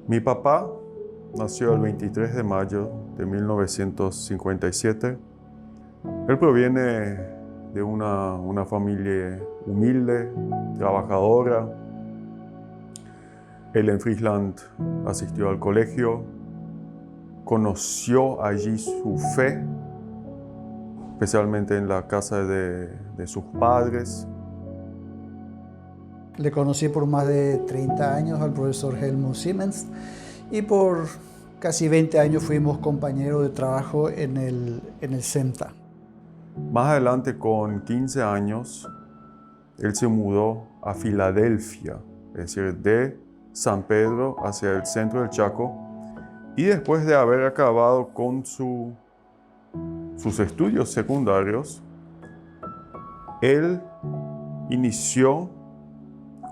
Mi papá nació el 23 de mayo de 1957. Él proviene de una familia humilde, trabajadora. Él en Friesland asistió al colegio, conoció allí su fe, especialmente en la casa de sus padres. Le conocí por más de 30 años al profesor Helmut Siemens y por casi 20 años fuimos compañeros de trabajo en el CEMTA. Más adelante, con 15 años, él se mudó a Filadelfia, es decir, de San Pedro hacia el centro del Chaco, y después de haber acabado con sus estudios secundarios, él inició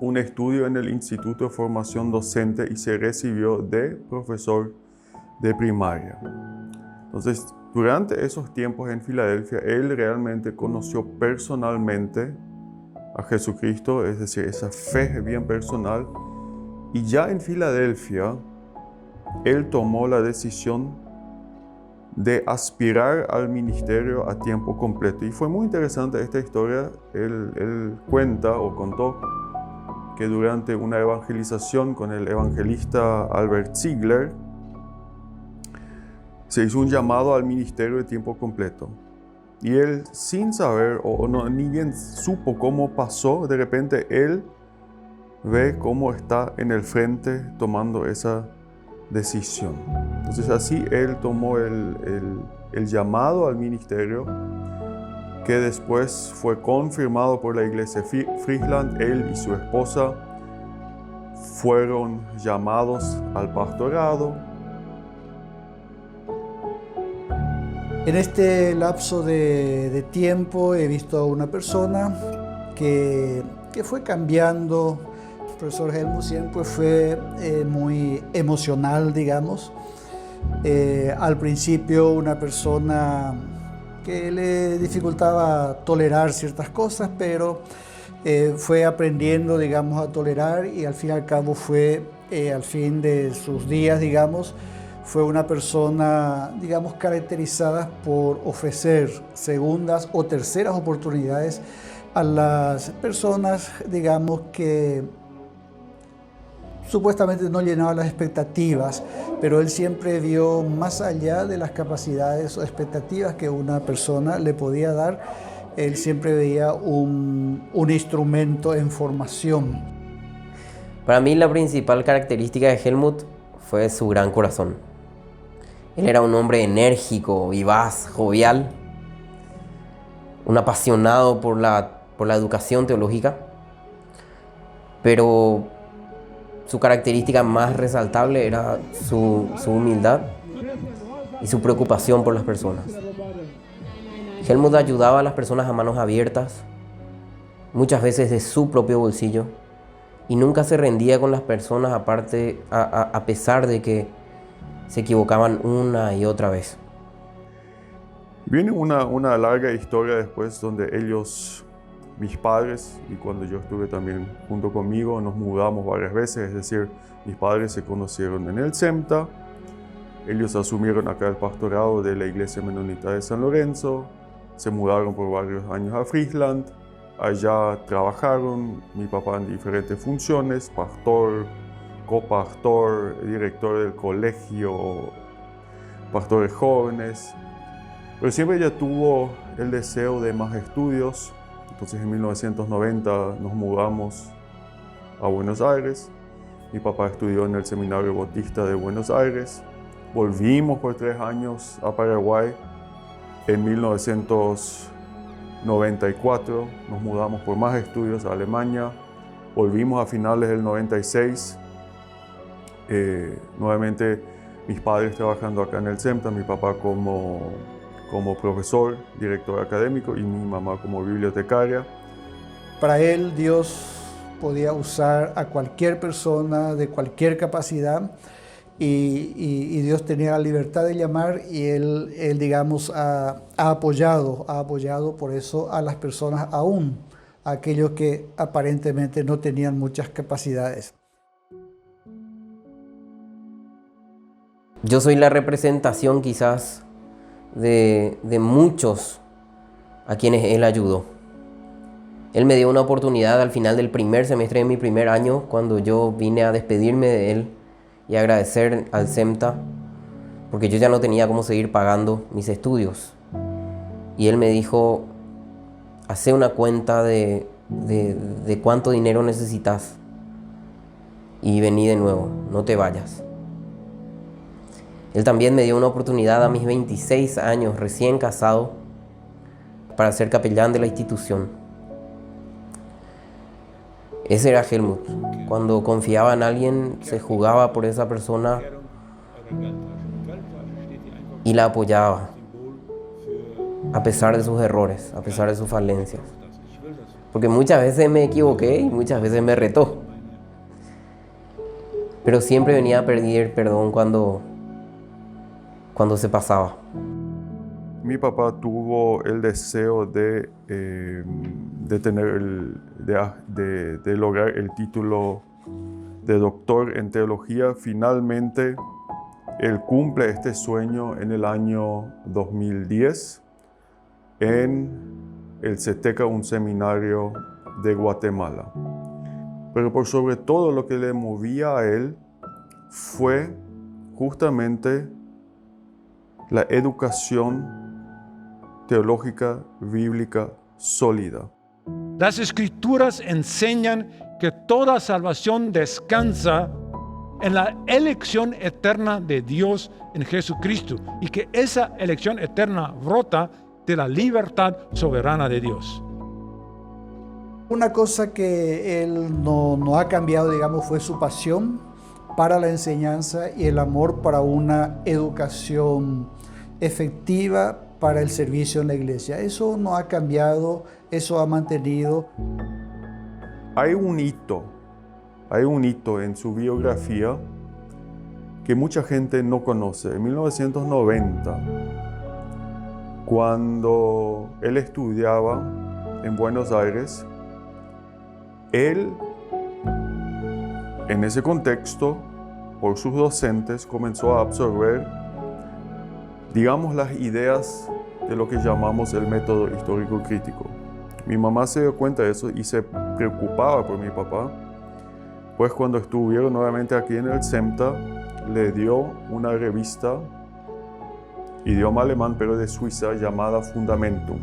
un estudio en el Instituto de Formación Docente y se recibió de profesor de primaria. Entonces, durante esos tiempos en Filadelfia, él realmente conoció personalmente a Jesucristo, es decir, esa fe bien personal. Y ya en Filadelfia, él tomó la decisión de aspirar al ministerio a tiempo completo. Y fue muy interesante esta historia. Él cuenta o contó que durante una evangelización con el evangelista Albert Ziegler, se hizo un llamado al ministerio de tiempo completo. Y él, sin saber, ni bien supo cómo pasó, de repente él ve cómo está en el frente tomando esa decisión. Entonces así él tomó el llamado al ministerio, que después fue confirmado por la iglesia Friesland. Él y su esposa fueron llamados al pastorado. En este lapso de tiempo he visto a una persona que fue cambiando. El profesor Helmut siempre fue muy emocional, digamos. Al principio una persona que le dificultaba tolerar ciertas cosas, pero fue aprendiendo, digamos, a tolerar, y al fin y al cabo fue, al fin de sus días, digamos, fue una persona, digamos, caracterizada por ofrecer segundas o terceras oportunidades a las personas, digamos, que supuestamente no llenaban las expectativas, pero él siempre vio más allá de las capacidades o expectativas que una persona le podía dar. Él siempre veía un instrumento en formación. Para mí la principal característica de Helmut fue su gran corazón. Él era un hombre enérgico, vivaz, jovial, un apasionado por la educación teológica, pero su característica más resaltable era su humildad y su preocupación por las personas. Helmut ayudaba a las personas a manos abiertas, muchas veces de su propio bolsillo, y nunca se rendía con las personas a pesar de que se equivocaban una y otra vez. Viene una larga historia después donde ellos, mis padres, y cuando yo estuve también junto conmigo, nos mudamos varias veces. Es decir, mis padres se conocieron en el CEMTA, ellos asumieron acá el pastorado de la iglesia menonita de San Lorenzo, se mudaron por varios años a Friesland, allá trabajaron, mi papá en diferentes funciones, pastor, copastor, director del colegio, pastores jóvenes, pero siempre ella tuvo el deseo de más estudios. Entonces en 1990 nos mudamos a Buenos Aires. Mi papá estudió en el Seminario Bautista de Buenos Aires. Volvimos por 3 años a Paraguay. En 1994 nos mudamos por más estudios a Alemania. Volvimos a finales del 96. Nuevamente mis padres trabajando acá en el CEMTA, mi papá como profesor, director académico y mi mamá como bibliotecaria. Para él Dios podía usar a cualquier persona de cualquier capacidad y Dios tenía la libertad de llamar y él digamos, ha apoyado por eso a las personas aún, a aquellos que aparentemente no tenían muchas capacidades. Yo soy la representación quizás de muchos a quienes él ayudó. Él me dio una oportunidad al final del primer semestre de mi primer año, cuando yo vine a despedirme de él y agradecer al CEMTA, porque yo ya no tenía cómo seguir pagando mis estudios. Y él me dijo, hace una cuenta de cuánto dinero necesitas y vení de nuevo, no te vayas. Él también me dio una oportunidad a mis 26 años, recién casado, para ser capellán de la institución. Ese era Helmut. Cuando confiaba en alguien, se jugaba por esa persona y la apoyaba, a pesar de sus errores, a pesar de sus falencias. Porque muchas veces me equivoqué y muchas veces me retó. Pero siempre venía a pedir perdón cuando se pasaba. Mi papá tuvo el deseo de lograr el título de doctor en teología. Finalmente, él cumple este sueño en el año 2010 en el CETECA, un seminario de Guatemala. Pero por sobre todo lo que le movía a él fue justamente la educación teológica, bíblica, sólida. Las Escrituras enseñan que toda salvación descansa en la elección eterna de Dios en Jesucristo y que esa elección eterna brota de la libertad soberana de Dios. Una cosa que él no ha cambiado, digamos, fue su pasión para la enseñanza y el amor para una educación efectiva para el servicio en la iglesia. Eso no ha cambiado, eso ha mantenido. Hay un hito en su biografía que mucha gente no conoce. En 1990, cuando él estudiaba en Buenos Aires, él, en ese contexto, por sus docentes, comenzó a absorber, digamos, las ideas de lo que llamamos el método histórico crítico. Mi mamá se dio cuenta de eso y se preocupaba por mi papá, pues cuando estuvieron nuevamente aquí en el CEMTA, le dio una revista, idioma alemán pero de Suiza, llamada Fundamentum.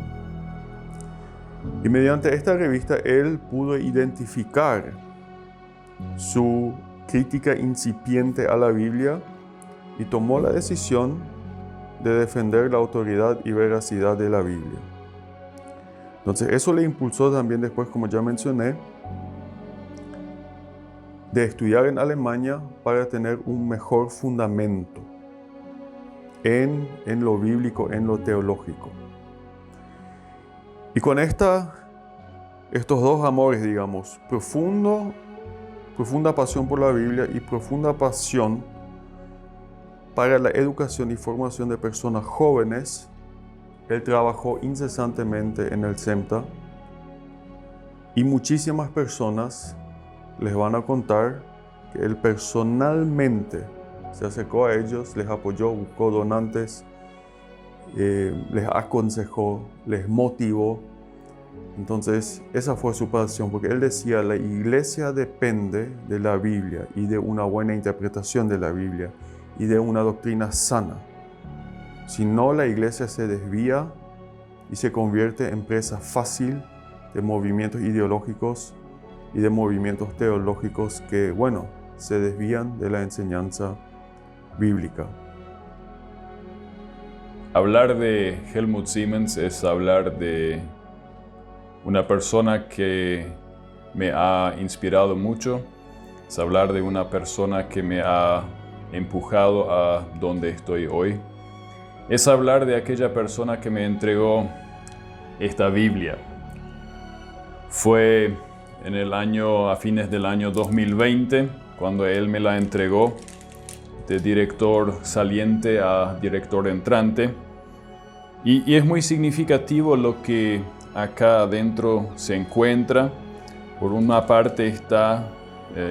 Y mediante esta revista él pudo identificar su crítica incipiente a la Biblia y tomó la decisión de defender la autoridad y veracidad de la Biblia. Entonces eso le impulsó también después, como ya mencioné, de estudiar en Alemania para tener un mejor fundamento en lo bíblico, en lo teológico. Y con estos dos amores, digamos, profunda pasión por la Biblia y profunda pasión para la educación y formación de personas jóvenes, él trabajó incesantemente en el CEMTA y muchísimas personas les van a contar que él personalmente se acercó a ellos, les apoyó, buscó donantes, les aconsejó, les motivó. Entonces, esa fue su pasión, porque él decía, la iglesia depende de la Biblia y de una buena interpretación de la Biblia y de una doctrina sana. Si no, la iglesia se desvía y se convierte en presa fácil de movimientos ideológicos y de movimientos teológicos que, bueno, se desvían de la enseñanza bíblica. Hablar de Helmut Siemens es hablar de una persona que me ha inspirado mucho, es hablar de una persona que me ha empujado a donde estoy hoy. Es hablar de aquella persona que me entregó esta Biblia. Fue a fines del año 2020, cuando él me la entregó, de director saliente a director entrante. Y es muy significativo lo que acá adentro se encuentra. Por una parte está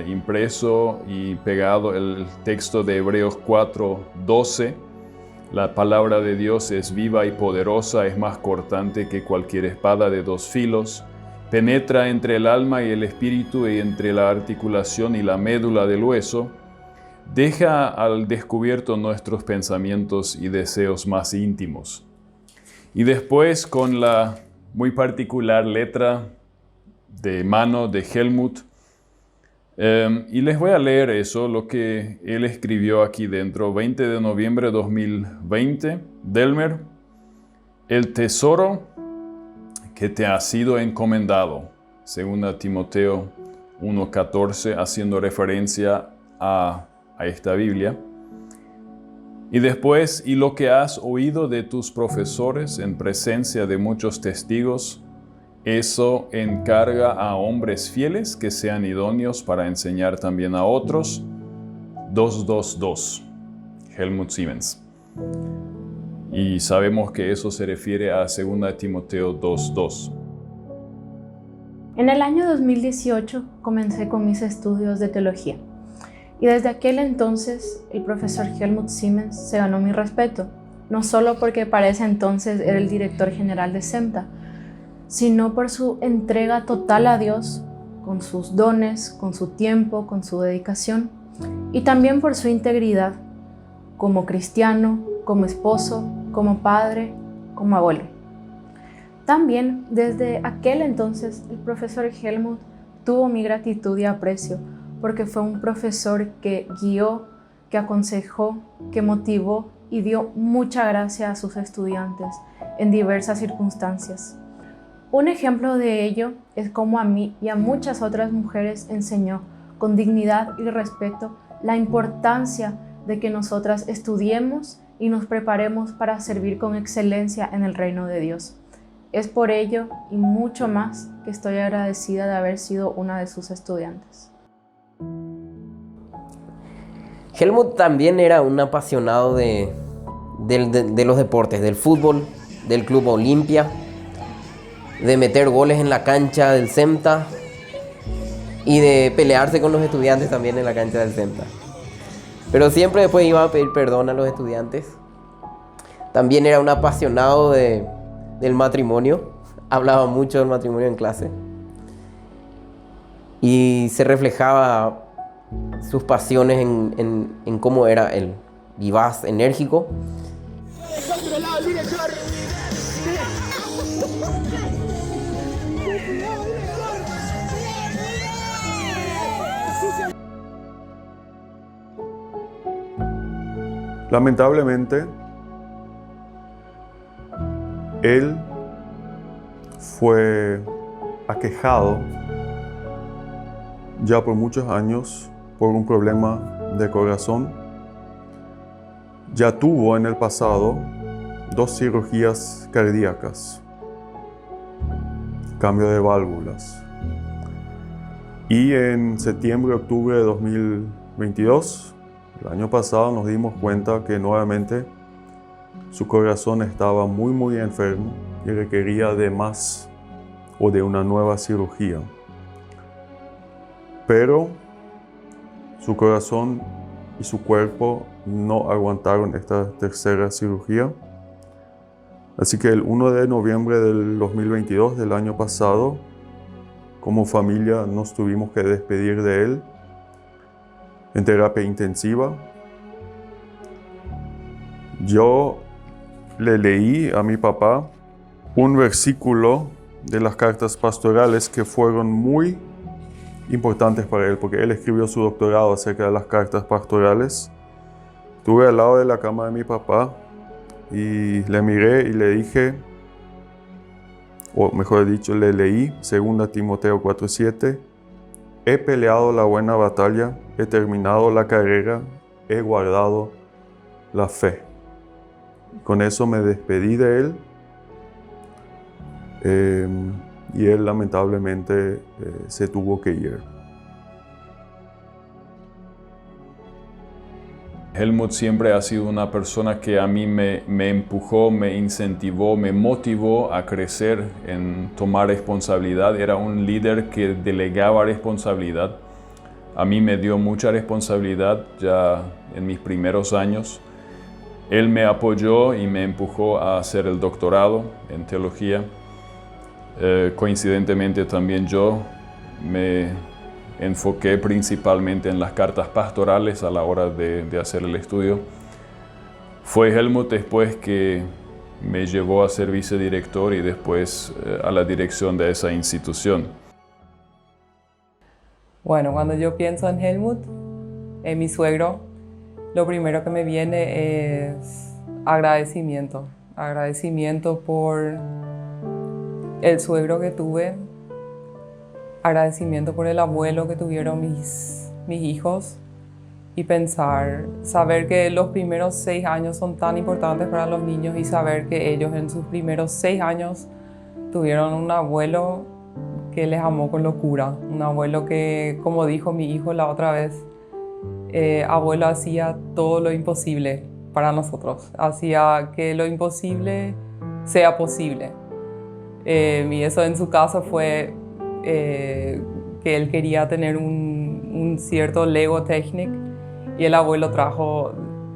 impreso y pegado el texto de Hebreos 4:12. La palabra de Dios es viva y poderosa, es más cortante que cualquier espada de dos filos, penetra entre el alma y el espíritu y entre la articulación y la médula del hueso, deja al descubierto nuestros pensamientos y deseos más íntimos. Y después, con la muy particular letra de mano de Helmut, y les voy a leer eso, lo que él escribió aquí dentro, 20 de noviembre de 2020, Delmer: el tesoro que te ha sido encomendado, según Timoteo 1:14, haciendo referencia a esta Biblia. Y después, y lo que has oído de tus profesores en presencia de muchos testigos, eso encarga a hombres fieles que sean idóneos para enseñar también a otros. 2:2:2, Helmut Siemens. Y sabemos que eso se refiere a 2 Timoteo 2:2. En el año 2018 comencé con mis estudios de teología. Y desde aquel entonces el profesor Helmut Siemens se ganó mi respeto, no solo porque para ese entonces era el director general de SEMTA, sino por su entrega total a Dios, con sus dones, con su tiempo, con su dedicación, y también por su integridad como cristiano, como esposo, como padre, como abuelo. También desde aquel entonces el profesor Helmut tuvo mi gratitud y aprecio, porque fue un profesor que guió, que aconsejó, que motivó y dio mucha gracia a sus estudiantes en diversas circunstancias. Un ejemplo de ello es cómo a mí y a muchas otras mujeres enseñó con dignidad y respeto la importancia de que nosotras estudiemos y nos preparemos para servir con excelencia en el reino de Dios. Es por ello y mucho más que estoy agradecida de haber sido una de sus estudiantes. Helmut también era un apasionado de los deportes, del fútbol, del Club Olimpia, de meter goles en la cancha del SEMTA y de pelearse con los estudiantes también en la cancha del SEMTA. Pero siempre después iba a pedir perdón a los estudiantes. También era un apasionado del matrimonio, hablaba mucho del matrimonio en clase y se reflejaba sus pasiones en cómo era él, vivaz, enérgico. Lamentablemente, él fue aquejado ya por muchos años por un problema de corazón. Ya tuvo en el pasado 2 cirugías cardíacas, cambio de válvulas. Y en septiembre, octubre de 2022, el año pasado, nos dimos cuenta que nuevamente su corazón estaba muy enfermo y requería de más o de una nueva cirugía. Pero su corazón y su cuerpo no aguantaron esta tercera cirugía. Así que el 1 de noviembre del 2022, del año pasado, como familia nos tuvimos que despedir de él en terapia intensiva. Yo le leí a mi papá un versículo de las cartas pastorales que fueron muy importantes para él, porque él escribió su doctorado acerca de las cartas pastorales. Estuve al lado de la cama de mi papá y le miré y le dije, o mejor dicho, le leí 2 Timoteo 4:7. he peleado la buena batalla, he terminado la carrera, he guardado la fe. Con eso me despedí de él y él lamentablemente se tuvo que ir. Helmut siempre ha sido una persona que a mí me empujó, me incentivó, me motivó a crecer en tomar responsabilidad. Era un líder que delegaba responsabilidad. A mí me dio mucha responsabilidad ya en mis primeros años. Él me apoyó y me empujó a hacer el doctorado en teología. Coincidentemente también yo me enfoqué principalmente en las cartas pastorales a la hora de hacer el estudio. Fue Helmut después que me llevó a ser vicedirector y después a la dirección de esa institución. Bueno, cuando yo pienso en Helmut, en mi suegro, lo primero que me viene es agradecimiento. Agradecimiento por el suegro que tuve, agradecimiento por el abuelo que tuvieron mis hijos y saber que los primeros 6 años son tan importantes para los niños y saber que ellos en sus primeros 6 años tuvieron un abuelo que les amó con locura, un abuelo que, como dijo mi hijo la otra vez, abuelo hacía todo lo imposible para nosotros, hacía que lo imposible sea posible. Y eso en su caso fue que él quería tener un cierto Lego Technic y el abuelo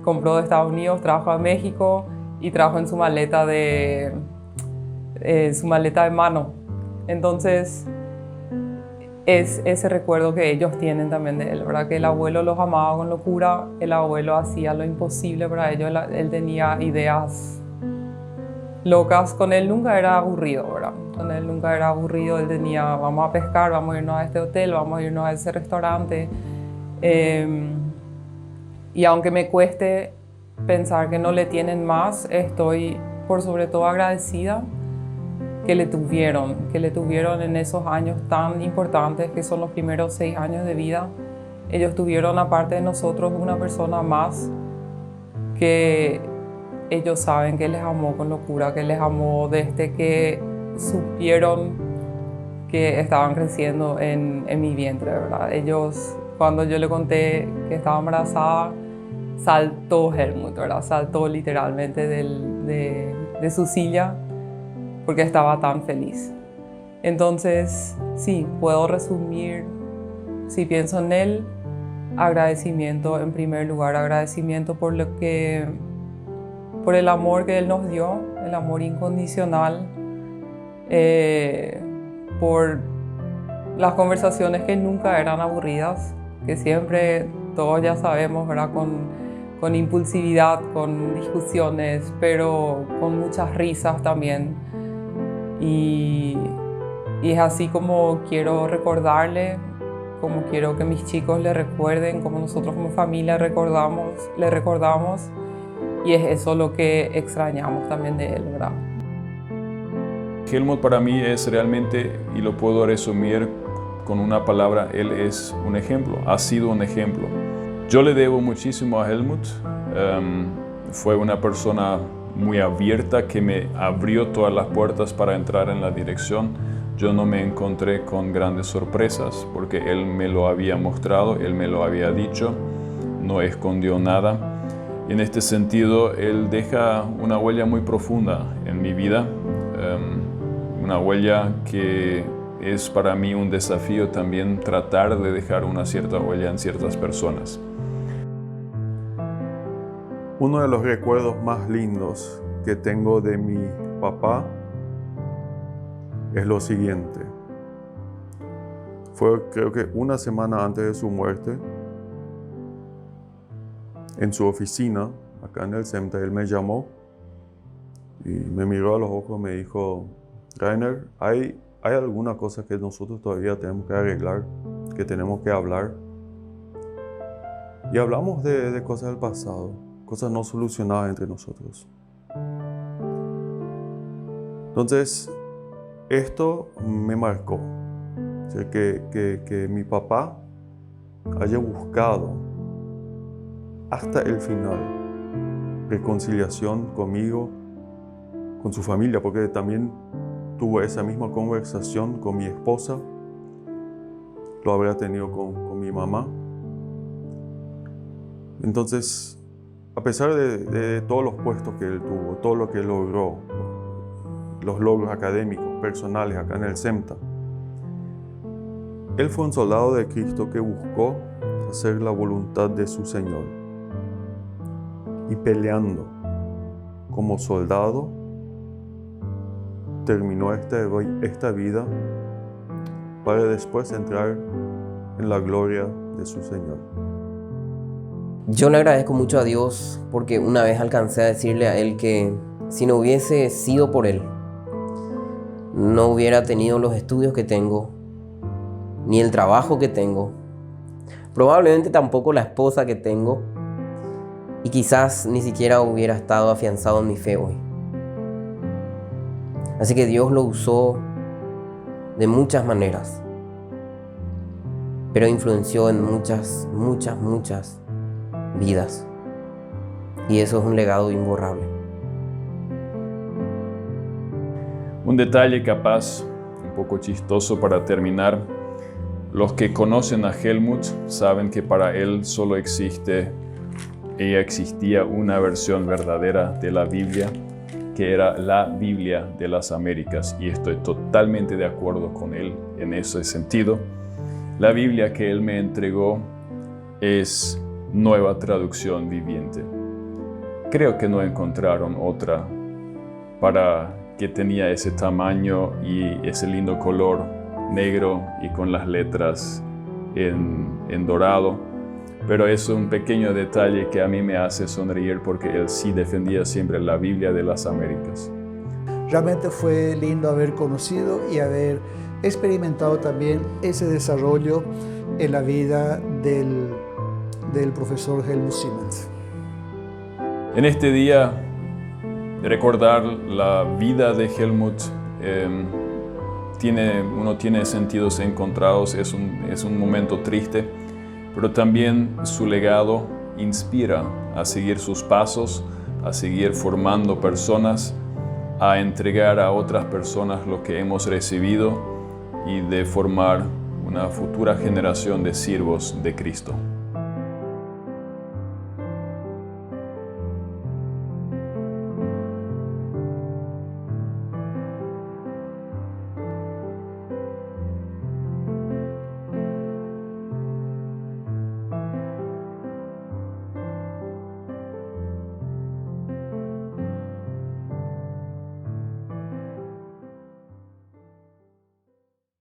compró de Estados Unidos, trajo a México y trajo en su maleta de mano. Entonces es ese recuerdo que ellos tienen también de él, ¿verdad? Que el abuelo los amaba con locura, el abuelo hacía lo imposible para ellos, él tenía ideas locas, con él nunca era aburrido, ¿verdad? Con él nunca era aburrido, él tenía, vamos a pescar, vamos a irnos a este hotel, vamos a irnos a ese restaurante. Y aunque me cueste pensar que no le tienen más, estoy por sobre todo agradecida que le tuvieron en esos años tan importantes que son los primeros 6 años de vida. Ellos tuvieron, aparte de nosotros, una persona más que ellos saben que les amó con locura, que les amó desde que supieron que estaban creciendo en mi vientre, ¿verdad? Ellos, cuando yo le conté que estaba embarazada, saltó Helmut, ¿verdad? Saltó literalmente de su silla porque estaba tan feliz. Entonces, sí, puedo resumir, si pienso en él, agradecimiento en primer lugar, agradecimiento por el amor que él nos dio, el amor incondicional, por las conversaciones que nunca eran aburridas, que siempre, todos ya sabemos, ¿verdad? Con impulsividad, con discusiones, pero con muchas risas también. Y es así como quiero recordarle, como quiero que mis chicos le recuerden, como nosotros como familia le recordamos, y es eso lo que extrañamos también de él, ¿verdad? Helmut para mí es realmente, y lo puedo resumir con una palabra, él es un ejemplo, ha sido un ejemplo. Yo le debo muchísimo a Helmut, fue una persona muy abierta que me abrió todas las puertas para entrar en la dirección. Yo no me encontré con grandes sorpresas porque él me lo había mostrado, él me lo había dicho, no escondió nada. Y en este sentido, él deja una huella muy profunda en mi vida, una huella que es para mí un desafío también tratar de dejar una cierta huella en ciertas personas. Uno de los recuerdos más lindos que tengo de mi papá es lo siguiente. Fue, creo que una semana antes de su muerte, en su oficina, acá en el CEMTA, él me llamó y me miró a los ojos y me dijo: Rainer, hay alguna cosa que nosotros todavía tenemos que arreglar, que tenemos que hablar. Y hablamos de cosas del pasado, cosas no solucionadas entre nosotros. Entonces, esto me marcó. O sea, que mi papá haya buscado hasta el final reconciliación conmigo, con su familia, porque también tuvo esa misma conversación con mi esposa, lo habrá tenido con mi mamá. Entonces, a pesar de todos los puestos que él tuvo, todo lo que logró, los logros académicos, personales acá en el CEMTA, él fue un soldado de Cristo que buscó hacer la voluntad de su Señor. Y peleando como soldado, terminó esta vida para después entrar en la gloria de su Señor. Yo le agradezco mucho a Dios porque una vez alcancé a decirle a Él que si no hubiese sido por Él, no hubiera tenido los estudios que tengo, ni el trabajo que tengo, probablemente tampoco la esposa que tengo, y quizás ni siquiera hubiera estado afianzado en mi fe hoy. Así que Dios lo usó de muchas maneras, pero influenció en muchas vidas. Y eso es un legado imborrable. Un detalle capaz, un poco chistoso para terminar. Los que conocen a Helmut saben que para él solo existía una versión verdadera de la Biblia, que era la Biblia de las Américas, y estoy totalmente de acuerdo con él en ese sentido. La Biblia que él me entregó es Nueva Traducción Viviente. Creo que no encontraron otra que tenía ese tamaño y ese lindo color negro y con las letras en dorado. Pero es un pequeño detalle que a mí me hace sonreír porque él sí defendía siempre la Biblia de las Américas. Realmente fue lindo haber conocido y haber experimentado también ese desarrollo en la vida del profesor Helmut Siemens. En este día, recordar la vida de Helmut uno tiene sentidos encontrados, es un momento triste, pero también su legado inspira a seguir sus pasos, a seguir formando personas, a entregar a otras personas lo que hemos recibido y de formar una futura generación de siervos de Cristo.